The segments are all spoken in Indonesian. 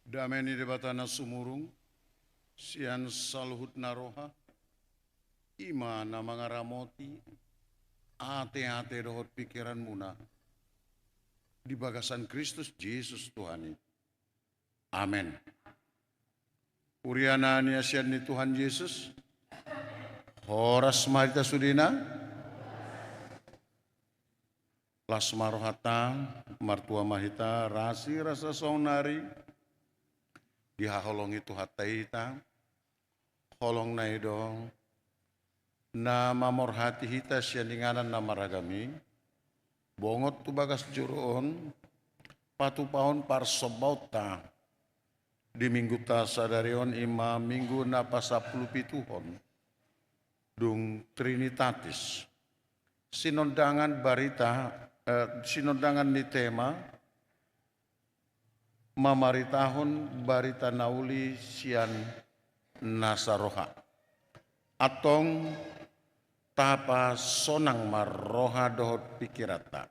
Dameni debatana sumurung, sian saluhut naroha, ima na mga ramoti, ate-ate dohot pikiran muna, di bagasan Kristus Yesus Tuhan. Amin. Uriana ni asian ni Tuhan Yesus, horas marita sudina, las marohata, martua mahita, rasi rasa sonari, dihaholong itu hataita, holong na idong, na mamorhati hita siya ninganan na maragami, bongot tu bagas juroon, patupahon par sobauta, di minggu ta sadarion ima minggu na pasapulu pituhon, dung Trinitatis, sinondangan barita, sinondangan ni tema, mamaritahon barita nauli sian nasaroha, atong tapa sonang maroha dohot pikirata.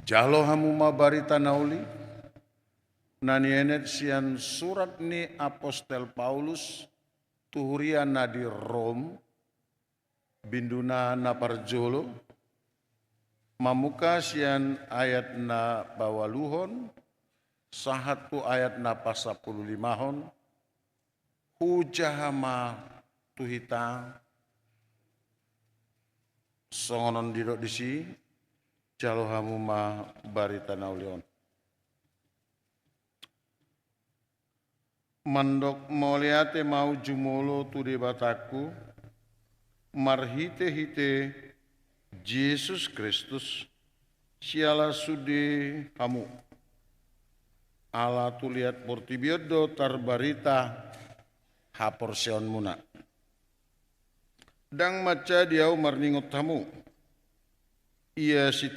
Jalo hamu mabarita nauli, nanienet sian surat ni Apostel Paulus, tuhurian na di Rom, binduna na parjolo, mamuka sian ayat na bawaluhon, sahatu ayat na pasapuluh limahon, hujahama tuhita, songonon didok disi, jalo hamu ma barita naulion. Mandok moliate mau jumolo tu de bataku, marhite-hite Yesus Kristus, siala sude hamu. Ala tu lihat portibiodo tarbarita haporsion muna. Dang maca diau marningot hamu. Ia si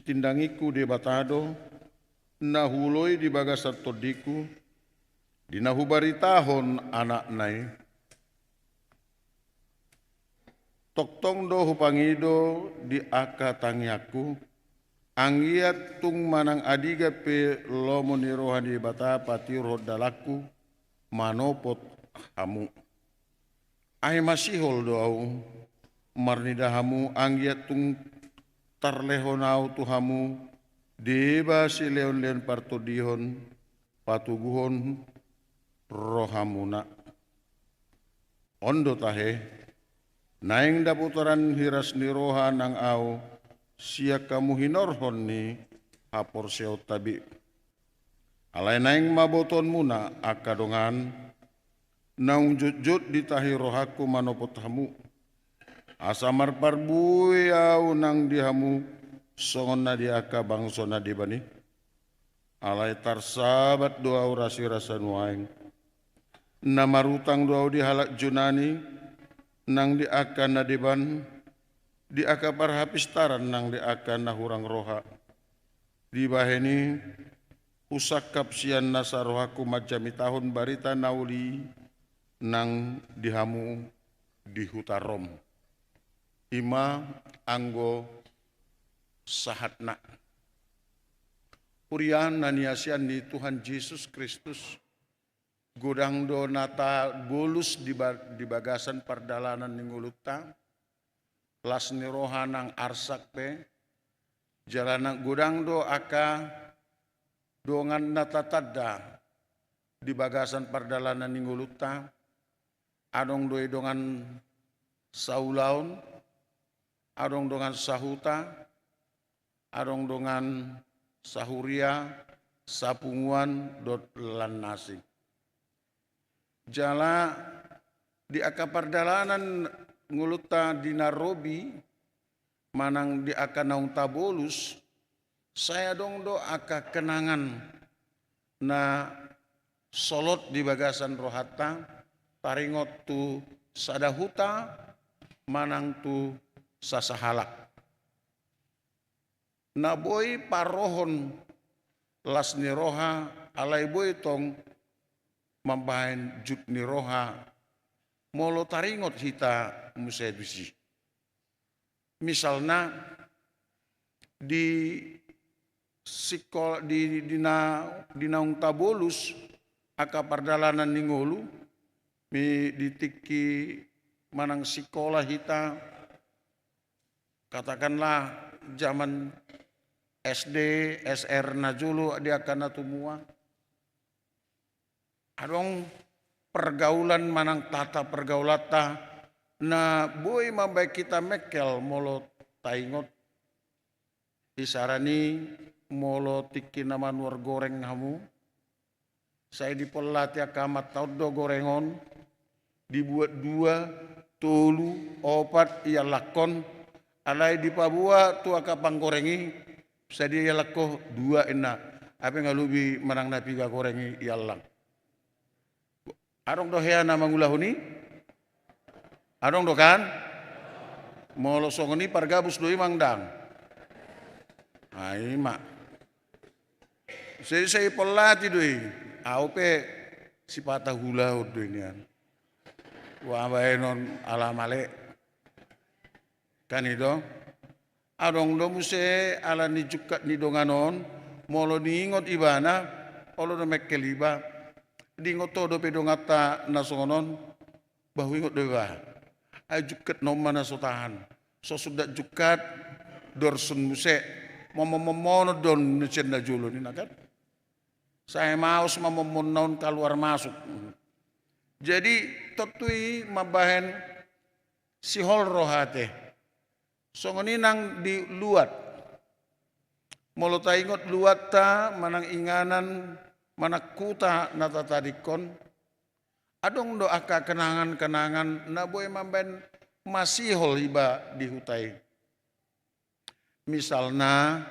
tindangiku de batado, nahuloi di bagasat todiku, dinahubaritahon anak nai, toktong do hupangido di aka tangiaku, anggiat tung manang adiga pe lomo nirohan di bata pati rodalaku, manopot hamu. Ai masihol doau, marnida hamu anggiat tung tarlehonau tu hamu, deba si leon-leon partodihon, patuguhon rohamuna. Ondo tahe, naing daputaran hiras ni roha nang au, siya kamu hinorhon ni hapor seo tabi. Alay naing maboton muna akadongan, naung jut-jut ditahi rohaku manopot hamu. Asamar parbuyau nang dihamu, songon na diaka bangso na dibani. Alay tarsabat doa rasi rasa nuaing. Namarutang doa dihalak junani, nang diaka na diban, diaka parhapistaran nang diaka na hurang roha. Dibaheni, usakap sian nasa rohaku majami tahun barita nauli, nang dihamu di hutarom. Ima anggo sahatna. Purian naniasian ni Tuhan Yesus Kristus, godang do nata golus di bagasan pardalanan ni nguluta, las ni rohanang arsak pe, jalanan godang do aka dongan nata tadda di bagasan pardalanan ni nguluta, adong do dongan saulaun, adong dongan sahuta, adong dongan sahuria, sapunguan, dot lan nasi. Jala di aka pardalanan nguluta di Narobi, manang di aka naung tabolus, saya dong do aka kenangan na solot di bagasan rohata, taringot tu sadahuta, manang tu sasahalak. Naboy parohon las ni roha, alay boy tong mambahin jut ni roha, molo taringot hita musedusi. Misalnya di sekolah di naung tabolus aka pardalanan ni ngolu mi ditiki manang sekolah hita katakanlah zaman SD, SR na julu dia kana tumua. Adong pergaulan manang tata pergaulata na boy mabay kita mekel molo taingot isarani molo tiki naman war goreng hamu. Saya dipelati akamat tau do gorengon dibuat 2, 3, 4 ia lakon alai dipabua tu aka panggorengi saya dia lakoh 2 enak apa ngalubi menang napi ga gorengi ia lang arong do heana mangulahuni arong do kan molo songoni pargabus doi mangdang ai mak saya pelati doi aupe si patah hula doi nian wa non alamale kan itu adong do muse ala ni jukat ni donganon molo ningot ibana olo do mekkeliba dingot to do pedongata nasongonon bahu ingot do ba ay jukat no mana sotahan so sudah jukat dorsun muse momomono don nicenda julo ni nakan saya mau mamomonon keluar masuk. Jadi tetui mabahen si hol rohate. Songoni nang di luat. Molo taingot luat ta manang inganan manakuta nata tadikon. Adong do aka kenangan-kenangan na boy maben masih hol hiba di hutai. Misalna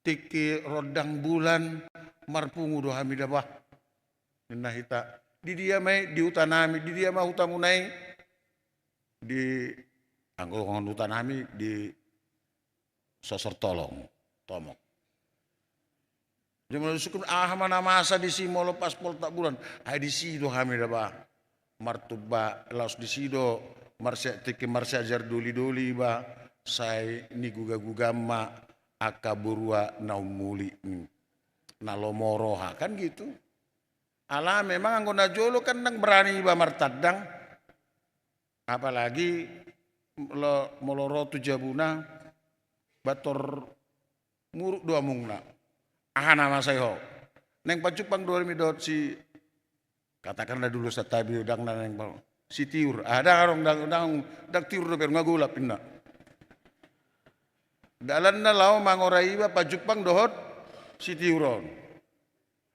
tiki rodang bulan marpungu do hamidabah. Nah hita di dia mai di utanami di dia mah hutamunai di anggongan utanami di sosor tolong tomok jaman sukun mana masa di simolo pas pol tak bulan ai di sido hami ba martuba laos di sido marse tiki marse ajar duli ba sai ni guga ma akaburua naumuli nalomoroha kan gitu. Alah memang anggona jolo kan nang berani ba martadang. Apalagi moloro tujabuna bator muruk dua mungna. Ahana masayo. Neng pacupang dua midot si katakanlah dulu satabi udang nang si tiur. Ada orang dang tiur do per ngagulap inna. Dalan na lao mangorai ba pacupang dohot si tiuron.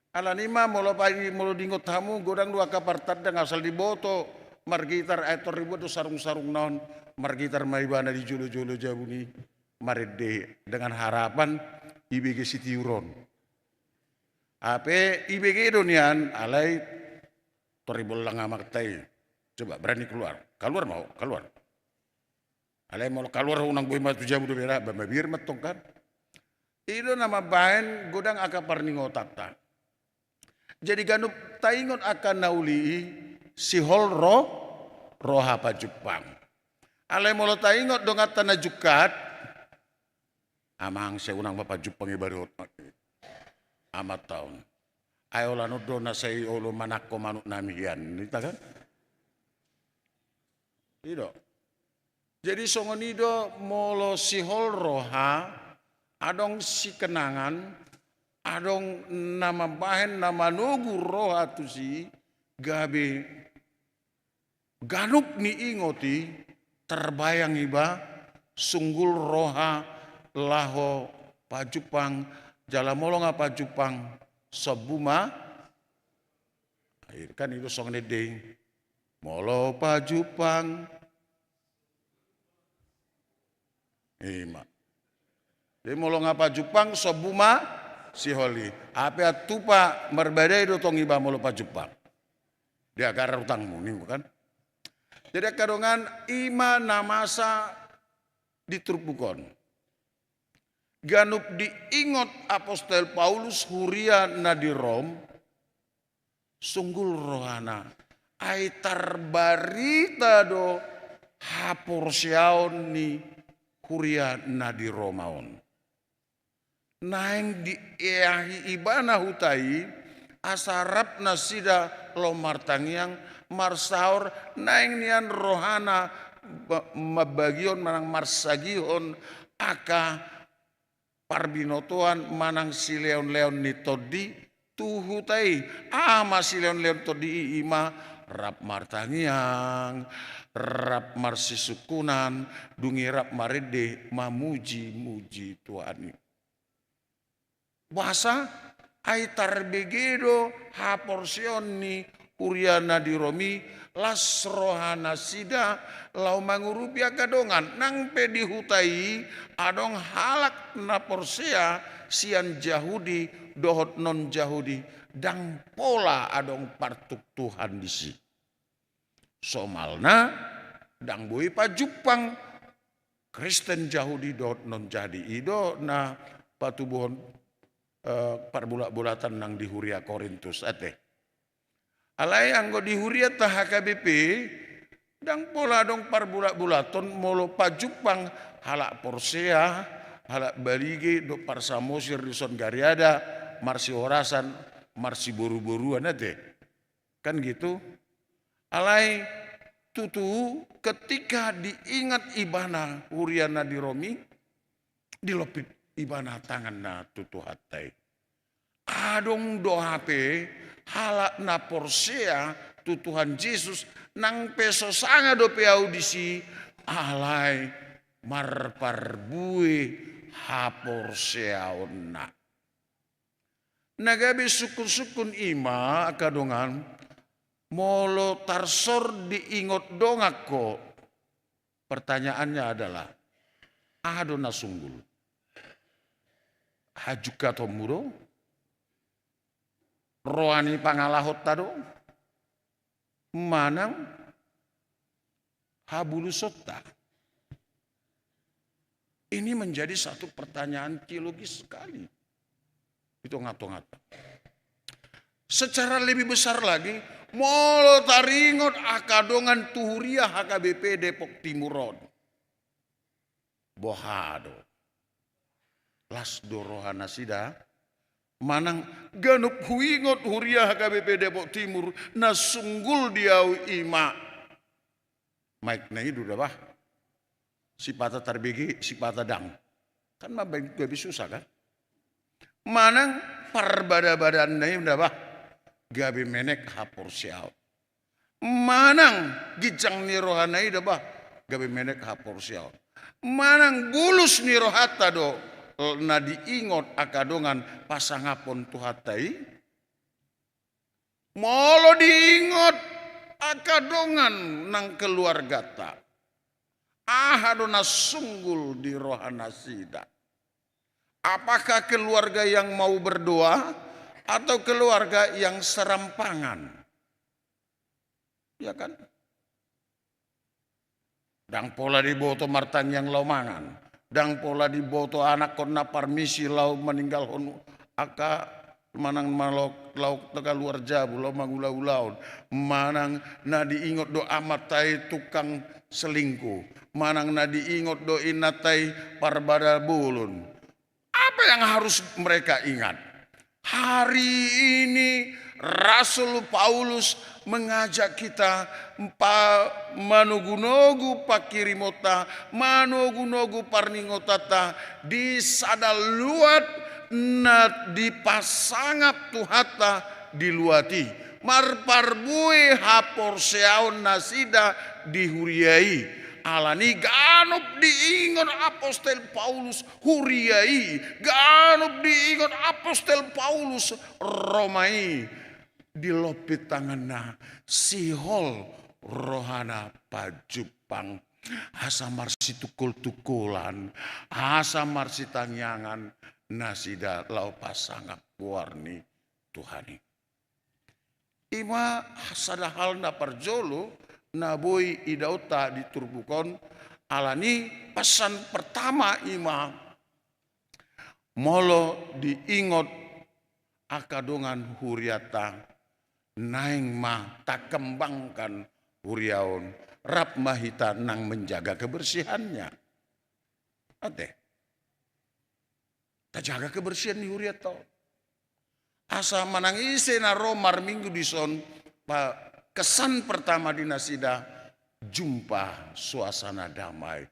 Alanima molo pagi molo dingot tamu godang dua kapartad dan asal diboto margitar etor ribu tu sarung-sarung naon margitar maibana di jolo-jolo jabuni marede dengan harapan IBG City Uron. Ape IBG donian alai toribol lang amaktai. Coba berani keluar mau keluar. Alai mau keluar unang boy matu jabu do bera bamabir matong kan. Itu nama bahan godang akapar ningotak. Jadi ganup taingon akan nauli si hol roha pa Jepang. Alai molo taingot dongat tanah jukat. Amang seunang pa Jepang ibarat amat tahun. Ayo lano dona say olo manako manuk namian. Nita kan? Tidak. Jadi songonido molo si hol roha adong si kenangan adong nama bahen nama nugu roha tu si gabe ganup ni ingoti terbayang iba sunggul roha laho pajupang jalamolong apa Jupang sebuma kan itu song nedeng molo pajupang ima jadi molo ngapa Jupang sebuma si holi apa tupa merbadai do tong iba molo pa Jepang dia gara utangmu nih bukan jadi kadongan ima namasa diturbukon ganup diingot apostol Paulus huria na di Rom sunggul rohana aitar barita do hapor siaon ni huria na di Romaon naeng di ibana hutai asarap nasida lo martangiang marsaur naeng nian rohana mabagion manang marsagihon aka parbinotoan manang si leon-leon ni todi tuhutai ama si leon-leon todi ima rap martangiang rap marsisukunan dungi rap marede mamuji-muji Tuhan. Bahasa ai tarbegedo ha porsioni uriana di Romi las rohana sida lau mangurupi akadongan nang pe dihutai adong halak na porsea sian Jahudi dohot non Jahudi dang pola adong partuk Tuhan disi somalna dang bui pa Jepang Kristen Jahudi dohot non jadi ido na patubuhon parbulak-bulatan nang di Huria Korintus ate. Alai anggo di Huria tah HKBP dang pola dong parbulak-bulaton molo pajupang halak Porsea, halak Balige do parsamosir rison Gariada, marsi orasan, marsi boru-boruan ate. Kan gitu. Alai tutu ketika diingat ibana Huriana di Romi dilopit ibana tangan na tutu hatai. Adong dohape halak na Porsea tutuhan Yesus nang peso sanga dope audisi alai marparbue ha Porsea onna. Nagabe sukun-sukun ima akadongan molo tarsor diingot dongako. Pertanyaannya adalah adona sunggul. Hajuka tomuro rohani pangalahot tado manang habulu sotta. Ini menjadi satu pertanyaan teologis sekali. Itu ngato-ngato. Secara lebih besar lagi, molo taringot akadongan tuhuria HKBP Depok Timuron. Bohado. Las dorohana sida manang ganup huingot huria HKBP Depok Timur na sunggul diau ima maik na itu dah bah sipata tarbegi sipata dang kan mah gabi susah kan manang parbada-badan na itu dah bah gabi menek hapor siau manang gijang ni rohana itu dah bah gabi menek hapor siau manang bulus ni rohata do na diingot akadongan pasangapon tuhatai molo diingot akadongan nang keluarga ta ahadona sunggul di rohana sida. Apakah keluarga yang mau berdoa atau keluarga yang serampangan? Ya kan? Dang pola di boto martan yang laumangan. Dang pola di boto anak kona parmisi lau meninggal honu aka manang malok lauk teka luar jabu lau mangulau-ulaun manang na diingot do amatai tukang selingkuh manang na diingot do inatai parbada bulun. Apa yang harus mereka ingat? Hari ini Rasul Paulus mengajak kita manugunogu pakirimota, manugunogu parningotata di sadaluat na dipasangap tuhata diluati. Marparbue hapor seaon nasida dihuriai. Alani ganop diingon apostel Paulus huriai, ganop diingon apostel Paulus romai. Dilopit tanganna sihol rohana pajupang asa marsi tukul-tukulan asa marsi tangyangan nasida lau pasangap warni Tuhani ima sadahal na parjolo na boy idauta diturbukon alani pesan pertama ima molo diingot akadongan huriata naing mah tak kembangkan huriaon rap mahita nang menjaga kebersihannya ate Ta jaga kebersihan di huriat tau. Asa manangise na romar minggu di son kesan pertama di nasida jumpa suasana damai.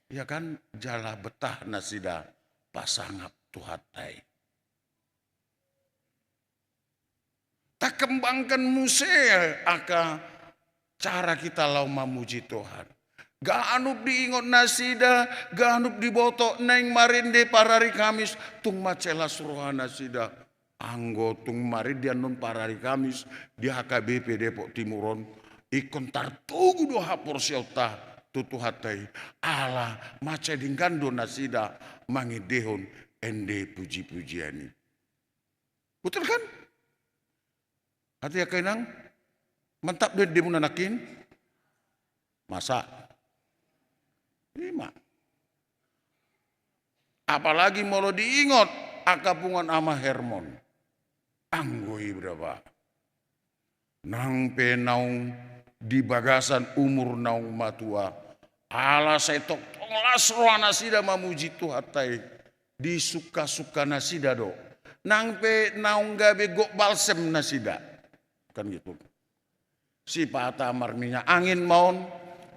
Ya kan jala betah nasida pasangap tuhatai. Tak kembangkan musea aka cara kita lau memuji Tuhan. Gak anup diingot nasida, gak anup dibotok neng marinde parari Kamis tung macela suruhan nasida. Anggo tung maridian non parari Kamis di HKBP Depok Timuron ikon tartugu doha porsiota tutu hatai ala maca dinggando nasida mangidehon ende puji-pujiani. Betul kan? Hati ya kainang mantap deh dia munanakin masa 5. Apalagi mau diingot akapungan ama Hermon. Anggoi berapa? Nang penaung di bagasan umur naung matua. Ala setok tonglas roh nasida mamuji tuhatai. Di suka-suka nasida do. Nang pe naung gabe gok balsem nasida. Kan gitu. Si patamar minyak angin maun.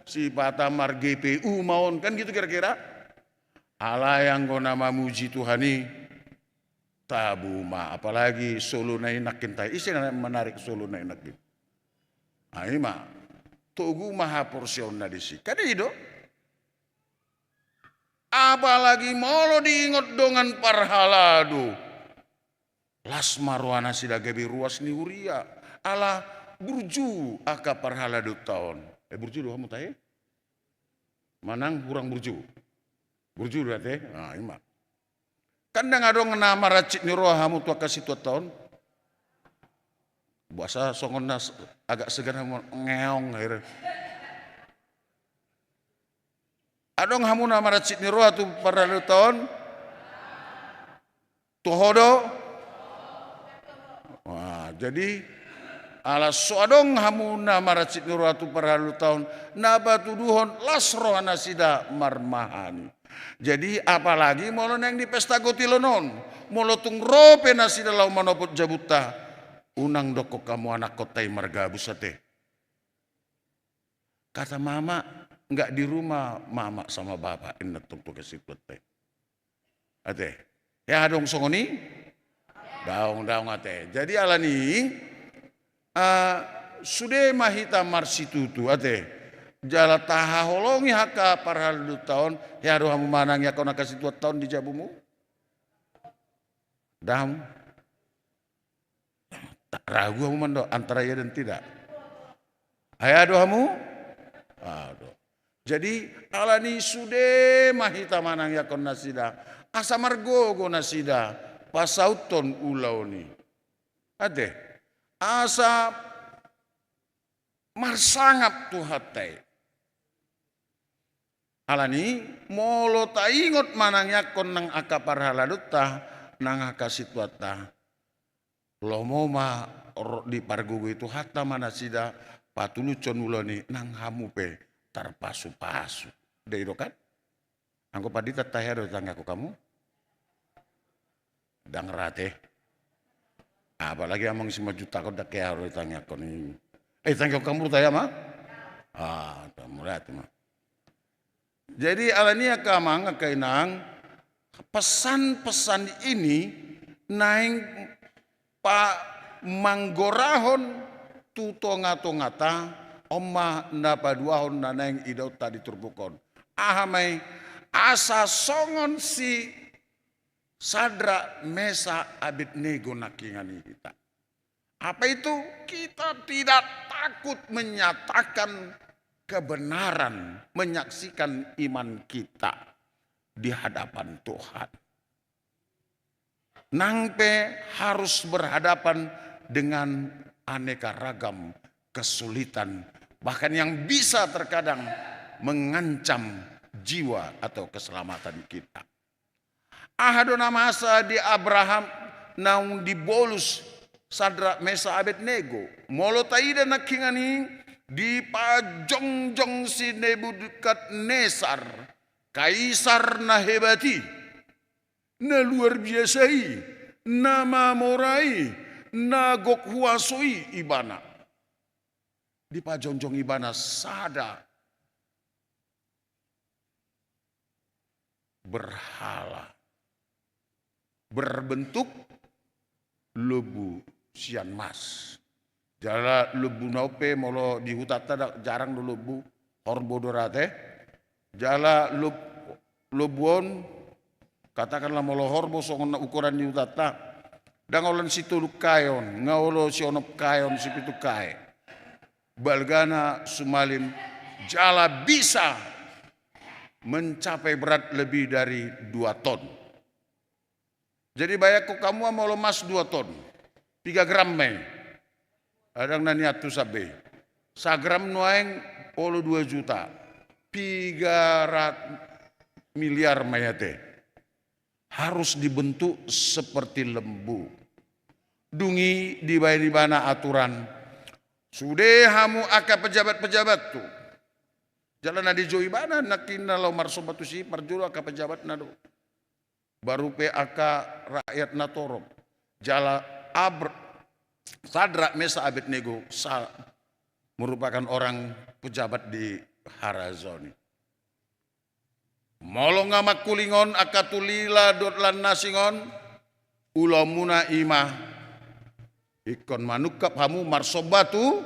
Si patamar GPU maun. Kan gitu kira-kira. Ala yang gona mamuji Tuhani. Tabuma. Apalagi solo na inakin tayo. Isi na menarik solo na inakin. Ay ma. Tugu maha porsyon na disi. Kada itu. Apalagi molo diingot dengan parhalado. Las marwana sida gabi ruas ni huria. Ala burju aka parhalado tahun. Burju doa kamu tahu? Manang kurang burju. Burju doa teh. Nah ima. Kandang adong nama racik ni roh kamu tua kasih tua tahun. Bahasa songon nas agak segan ngeong air. Adong kamu nama racik ni roh tu parhalado tahun. Tuhodo. Wah, jadi ala soadong hamuna maracit nuratu parhalu tahun nabatu duhon lasro anasida marmahani. Jadi apalagi molo neng di pesta gotilonon molo tung rope nasida lau manopot jabuta unang doko kamu anak kotai margabu sate. Kata mama nggak di rumah mama sama bapak ini tung tugas itu teh. Ate ya dong songoni. Daung ate. Jadi alani sudah mahita marsitutu ate. Jala taha holongi haka parhalu tahun ya doa memanang ya kau nak kasih 2 tahun di jabumu. Dam. Tak ragu kamu mando antara ya dan tidak. Ayah doamu. Aduh. Jadi alani sudah mahita manang ya kau nasida. Asa margo go nasida. Pasauton ulau ni. Ade. Asa marsangap tuhatai. Alani molo ta ingot manangnya kon nang akapar haladutta nang akasitwata. Lomo ma di pargugu itu hatta mana sida patulucon uloni nang hamupe tarpasu-pasu. Deido kan? Angko padita tahero tanggaku kamu. Dang rate. Apalagi amang 5 juta kau dak kaya harus tanya kau ni. Tanya kamu tanya mah? Kamu rate mah. Jadi alania kamang kainang pesan-pesan ini naing Pak Manggorahon tutonga-tongata omah napaduahon nanaing idau tadi turbukon. Ahamai asa songon si Sadra Mesa Abednego nakingani kita. Apa itu? Kita tidak takut menyatakan kebenaran, menyaksikan iman kita di hadapan Tuhan. Nangpe harus berhadapan dengan aneka ragam kesulitan, bahkan yang bisa terkadang mengancam jiwa atau keselamatan kita. Ahadona masa di Abraham naung di bolus Sadra Mesa Abednego molo taida nakingani di pajongjong si Nebukadnesar kaisar na hebati na luar biasai, na mamorai, na gokhuasoi ibana. Di pajonjong ibana sada berhala berbentuk lebu sian mas. Jala lebu naupe molo di hutata jarang do lebu horbo dorate. Jala lebuon katakanlah molo horbo songon ukuran di hutata. Dangolan situ kayon, ngawolo si onop kayon si pitu kae. Balgana sumalim jala bisa mencapai berat lebih dari 2 ton. Jadi bayako kamu mau lemas 2 ton, 3 gram me. Adang naniatu sabe. Sagram nuaeng polo 2 juta, 300 miliar mayate. Harus dibentuk seperti lembu. Dungi di bana aturan. Sudah hamu aka pejabat-pejabat tuh. Jalan nadi joi bana nakina lau marsobatu si parjolo aka pejabat nado. Baru PAK rakyat natorop. Jala Sadrak Mesa Abednego merupakan orang pejabat di Harazoni. Molo ngamak kulingon akatulila dotlan nasingon ulamuna imah ikon manukap hamu marsobatu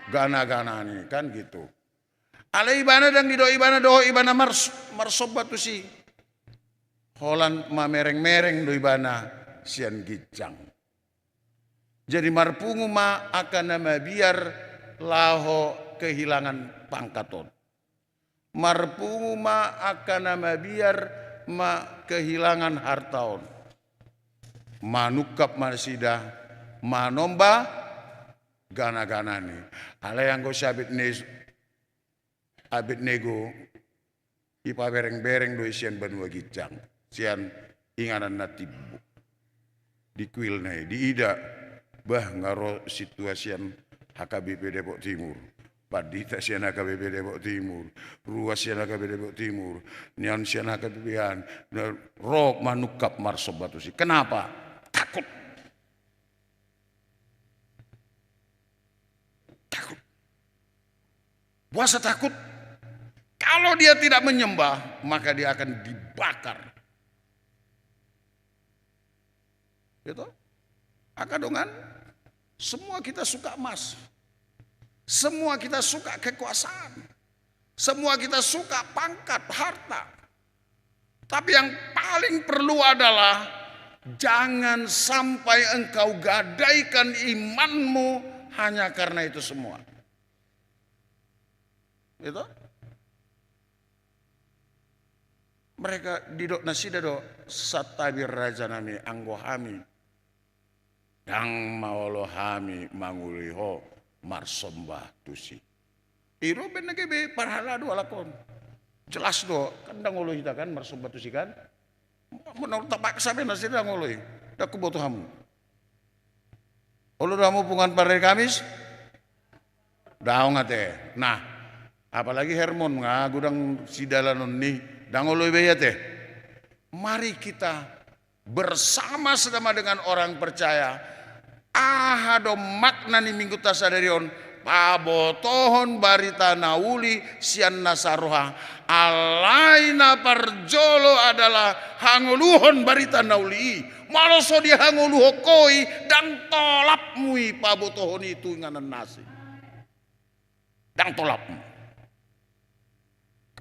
gana-gana nih kan gitu. Ale ibana dan dido ibana marsobatu si Holan mamereng-mereng do ibana sian gijang. Jadi marpungu ma akan nama biar laho kehilangan pangkaton. Marpungu ma akan nama biar ma kehilangan hartaon. Manukap marsida manomba gana-gana nih. Ale yang go Abednego ipa bereng-bereng do sian banua gijang. Sian inganan natibu di kuil nai di ida bah ngaro situasian HKBP Depok Timur padita sian HKBP Depok Timur ruas sian HKBP Depok Timur nian sian HKBP-an rok manukap marsobatu si kenapa takut puasa takut kalau dia tidak menyembah maka dia akan dibakar. Gitu. Akadongan semua kita suka emas. Semua kita suka kekuasaan. Semua kita suka pangkat, harta. Tapi yang paling perlu adalah jangan sampai engkau gadaikan imanmu hanya karena itu semua. Gitu. Mereka didok nasida do satabir raja nami anggohami. Yang mawalo hami manguliho marsombah tusi. Iro ben nagebe parhala do alakon. Jelas do kan dangolo kita kan marsombah tusi kan. Menurut tapak sabe nasi dangolo. Dak kuboto hamu. Olo damu pungan partai Kamis. Daong ate. Nah, apalagi Hermon ngagudang sidalanon nih dangolo beyate. Mari kita bersama-sama dengan orang percaya ahado makna ni minggu tasadarion pabotohon barita nauli sian nasaroha alaina parjolo adalah hanguluhon barita nauli maloso dia hanguluho koi dan tolap mui pabotohon itu nganan nasi dan tolapmu.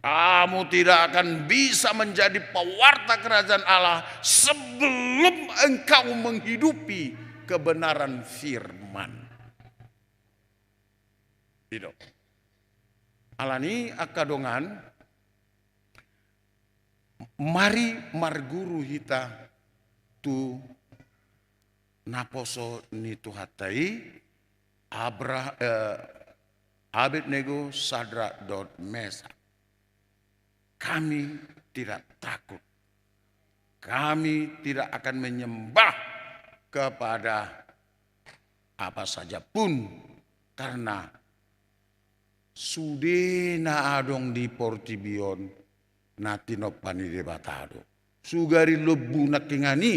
Kamu tidak akan bisa menjadi pewarta kerajaan Allah sebelum engkau menghidupi kebenaran firman. Tidak. Alani akadongan mari marguru hita tu naposo ni tuhatai Abednego Sadrak Mesak. Kami tidak takut. Kami tidak akan menyembah kepada apa saja pun karena sudena adong di Portibion natino pani debatado. sugari lebu nakingani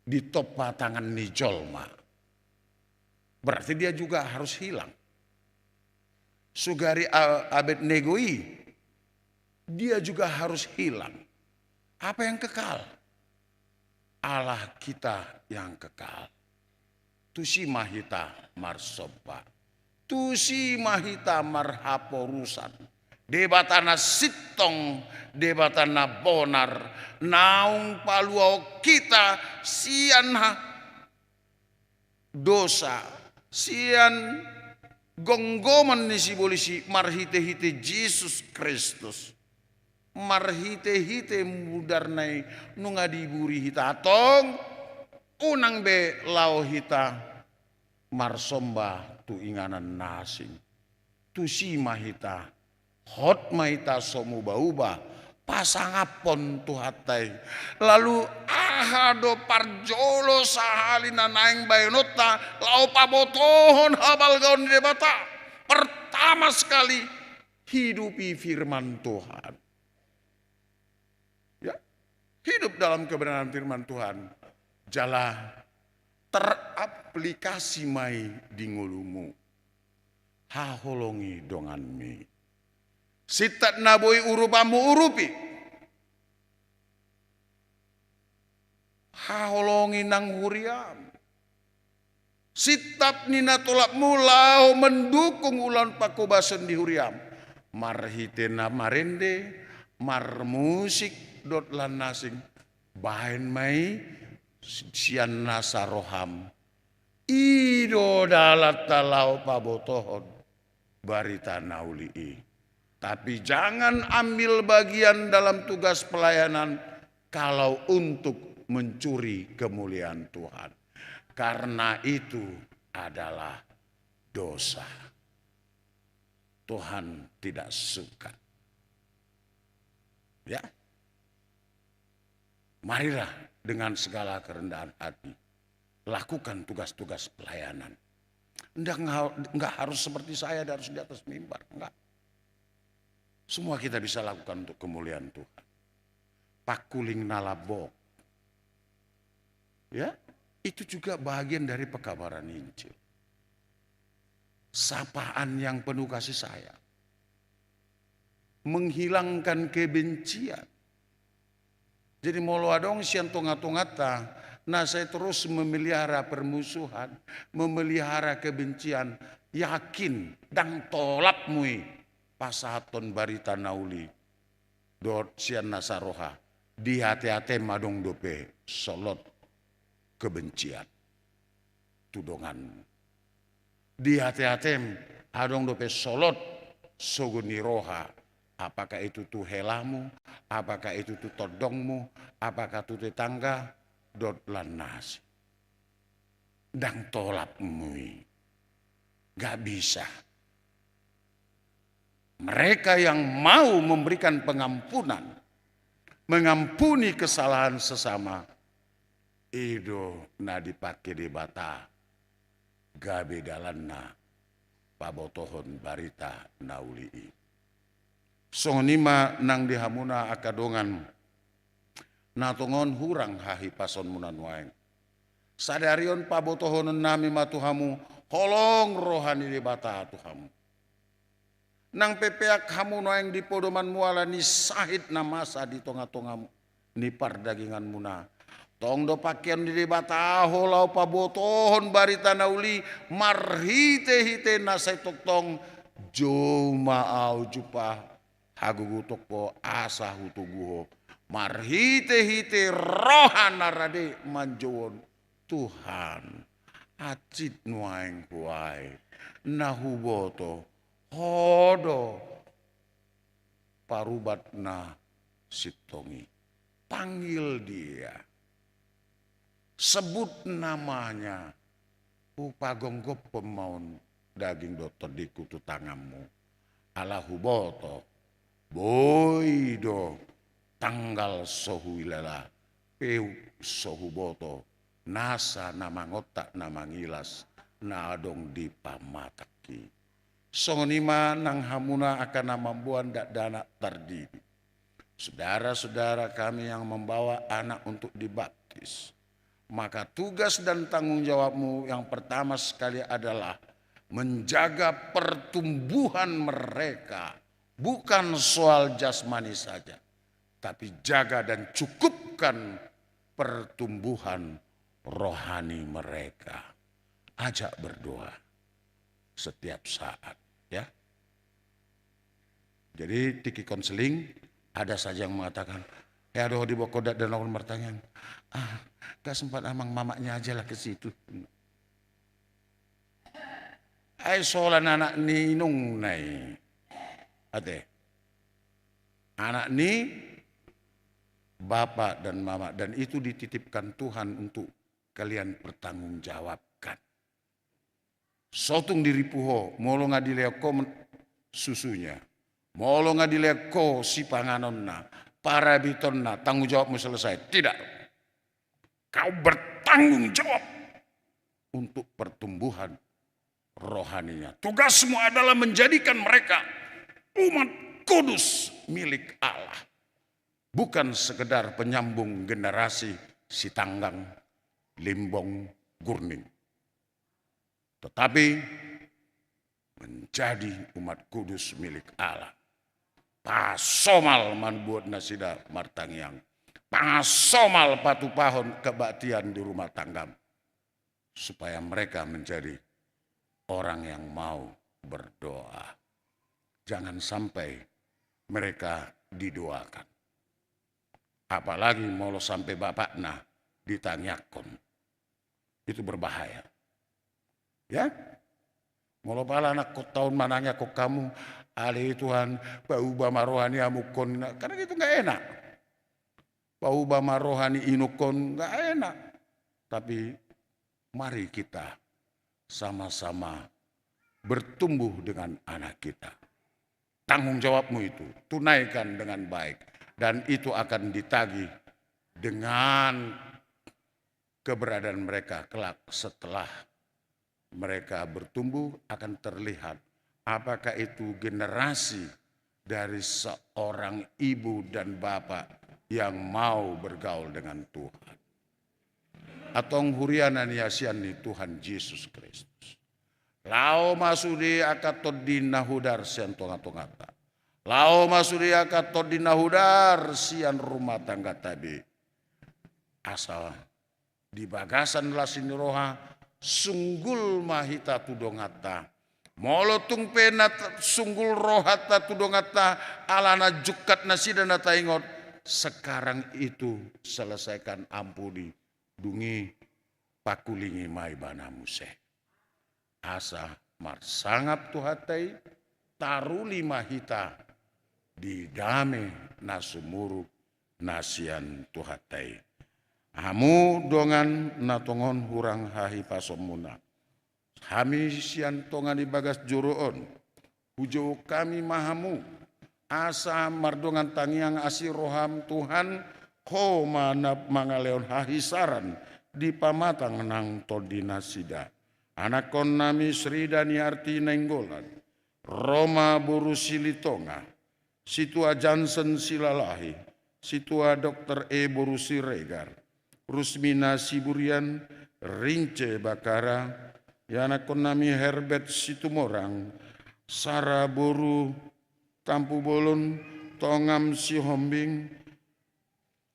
di topa tangan ni jolma. Berarti dia juga harus hilang. Sugari Abednego-i, dia juga harus hilang. Apa yang kekal? Allah kita yang kekal. Tusi mahita marsoba. Tusi mahita marhaporusan. Debatana sitong, debatana bonar. Naung paluau kita sian dosa. Sian gonggoman ni si bolisi marhite-hite Yesus Kristus. Marhite-hite mudarnai nunga diburi hita atong unang be lau hita marsomba tu inganan nasing tu si mahita hot mahita somu bauba pasangapon tu hatai lalu ahado parjolo sahalina naing bayonota lau pabotohon habal gaun debata pertama sekali hidupi firman Tuhan. Hidup dalam kebenaran firman Tuhan. Jala teraplikasi mai di ngulumu. Haholongi donganmi. Sitat naboi urupamu urupi. Haholongi nang huriam. Sitat nina tolak mulau mendukung ulan pakobasen di huriam. Marhitena marende, marmusik, dot lan nasing bahen mai sian nasa roham ido dalat talau pabotohon barita naulii. Tapi jangan ambil bagian dalam tugas pelayanan kalau untuk mencuri kemuliaan Tuhan, karena itu adalah dosa. Tuhan tidak suka. Ya. Marilah dengan segala kerendahan hati lakukan tugas-tugas pelayanan. Enggak harus seperti saya harus di atas mimbar, enggak. Semua kita bisa lakukan untuk kemuliaan Tuhan. Pakuling nalabok. Ya, itu juga bagian dari pekabaran Injil. Sapaan yang penuh kasih sayang. Menghilangkan kebencian. Jadi molo adong sian tonga-tongata, nah saya terus memelihara permusuhan, memelihara kebencian, yakin dang tolap mui pasaton barita nauli dot sian nasaroha di hati-hati madong dope solot kebencian tudongan di hati-hati adong dope solot sogoni roha. Apakah itu tuh helamu, apakah itu tuh todongmu, apakah itu tetangga, dot lanas. Dang tolap mui. Gak bisa. Mereka yang mau memberikan pengampunan, mengampuni kesalahan sesama, ido na dipake di bata, gabe dalanna, pabotohon barita naulii. Songonima nang dihamuna akadongan natongon hurang hahi pason munan waeng. Sadarion pabotohonon nami matuhamu holong rohani di bata tuhamu. Nang pepeak hamu noeng di podoman muala ni sahid namasa di tonga-tongamu ni pardagingan muna. Tong do pakaian di bata holau pabotohon barita nauli marhite-hite nasai toktong joma au jupah. Hagugutok po asa hutuguho marhite-hite rohana rade manjowon Tuhan acit nuaing kuai nahuboto hodo parubat na sitongi. Panggil dia, sebut namanya, upagonggop pemaun daging dotor di kutu tanganmu alahuboto boido tanggal sohuilala peu sohuboto nasa namangotak namangilas naadong di pamataki songonima nang hamuna akan namambuan dak dana tardidi saudara-saudara kami yang membawa anak untuk dibaptis, maka tugas dan tanggung jawabmu yang pertama sekali adalah menjaga pertumbuhan mereka. Bukan soal jasmani saja, tapi jaga dan cukupkan pertumbuhan rohani mereka. Ajak berdoa setiap saat, ya. Jadi tiki konseling ada saja yang mengatakan, ya doh di bokodat dan orang bertanya, gak sempat amang mamaknya aja lah ke situ. Ay solan anak ninung nai. Ate. Anak ni bapak dan mama, dan itu dititipkan Tuhan untuk kalian pertanggungjawabkan. Sotung diri puho, molo ngadileko susunya, molo ngadileko si panganonna, para bitonna, tanggung jawabmu selesai. Tidak, kau bertanggung jawab untuk pertumbuhan rohaninya. Tugasmu adalah menjadikan mereka umat kudus milik Allah. Bukan sekedar penyambung generasi si Tanggang, Limbong, Gurning. Tetapi menjadi umat kudus milik Allah. Pasomal manbuat nasida martangiang. Pasomal patu pahon kebaktian di rumah tanggam. Supaya mereka menjadi orang yang mau berdoa. Jangan sampai mereka didoakan. Apalagi mau sampai bapakna ditanyakan. Itu berbahaya. Ya? Mau pala anak kok tahun mananya kok kamu alih Tuhan pauba marohani amukon. Karena itu gak enak. Pauba marohani inukon gak enak. Tapi mari kita sama-sama bertumbuh dengan anak kita. Tanggung jawabmu itu tunaikan dengan baik, dan itu akan ditagih dengan keberadaan mereka kelak setelah mereka bertumbuh. Akan terlihat apakah itu generasi dari seorang ibu dan bapak yang mau bergaul dengan Tuhan, atau hurianan yasian Tuhan Yesus Kristus. Lao masudi akatod nahudar sian tonga-tongata. Lao masudi akatod nahudar sian rumah tangga tadi. Asal di bagasan lasin roha sunggul mahita tudongata. Molotung penat sunggul rohata tudongata alana jukat nasida nata ingot. Sekarang itu selesaikan ampuni dungi pakulingi mai bana museh. Asa marsangap tuhatai taruli mahita di dame nasumuru nasian tuhatai. Hamu dongan natongon hurang hahi pasomuna. Hami sian tongan di bagas juruon. Hujo kami mahamu. Asa mardongan tangiang asiroham Tuhan. Ho manap mangaleon hahisaran di pamatang nang todinasida. Anakon nami Sri Daniarti Nenggolan, Roma Buru Silitonga, Situa Johnson Silalahi, Situa Dr. E Buru Siregar, Rusmina Siburian, Rince Bakara, Yanakon nami Herbert Situmorang, Sara Buru Tampu Bolon, Tongam Sihombing,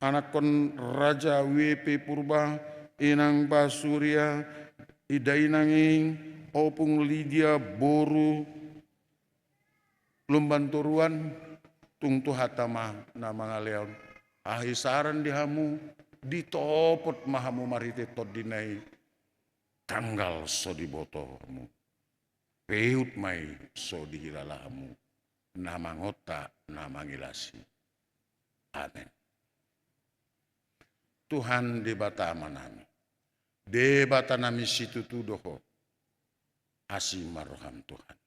Anakon Raja WP Purba, Inang Basurya, Idainanging opung Lydia Boru Lumbanturuan tungtu hatama nama ngaleon ahisaran dihamu ditopot mahamu marite todinai tanggal so dibotomu peut mai so dihilalamu nama ngota nama ngilasi. Amin. Tuhan di bata manami debata nami situ tudoho asim maroham Tuhan.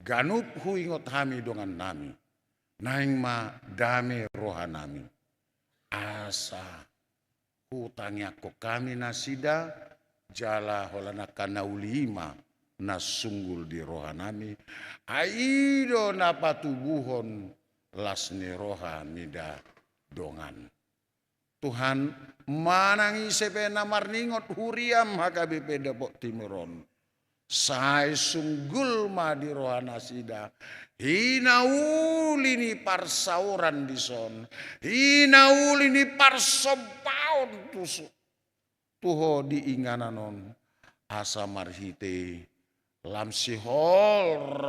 Ganup huingot hami dongan nami. Naing ma dame rohanami. Asa hutangnya ko kami nasida jala holana kanaulima nasunggul di rohanami. Aido napatubuhon lasni rohamida dongan. Tuhan manangi sepena marningot huriam HKBP Depok Timiron. Sai sunggul madi rohana sida. Hinauli ni parsauran dison. Hinauli ni parsopaon tusuk. Tuho diingananon asa marhite. Lamsihol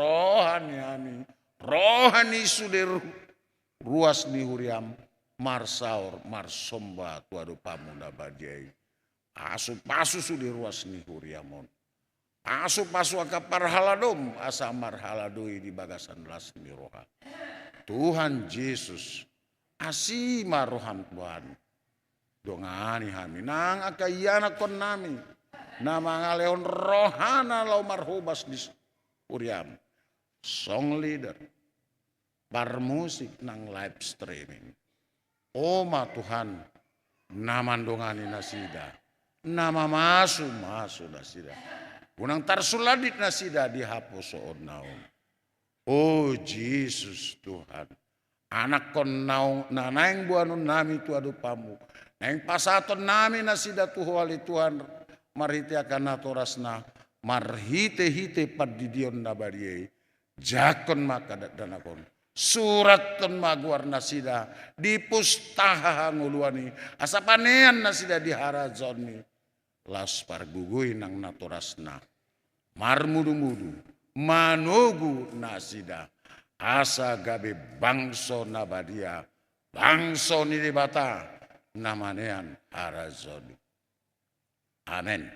rohani sudir ruas ni huriam. Marsaur marsomba tuadu pamunda badiai. Asu pasu sudir ruas ni huriamon. Asu pasu akapar haladom asa marhaladoi di bagasan las ni roha. Tuhan Yesus asima roham Tuhan. Dongani hami nang akayana kon nami. Nama ngaleon rohana lau marhubas di huriam. Song leader. Bar musik nang live streaming. Oma Tuhan, nama dongani nasida, nama masu nasida. Unang tarsuladit nasida dihapus on naon. Oh Yesus Tuhan, anak kon naon nanaing buanon nami tuadu pamu. Naing pasaton nami nasida tuhwali Tuhan marhite akan natorasna marhite padidion nabariye. Jakon maka danakon. Surat ton maguar nasida di pustaha nguluani asapanean nasida di harazoni las pargugui nang naturasna marmudu-mudu manugu nasida asa gabe bangso nabadia bangso ni dibata namanean harazoni. Amen.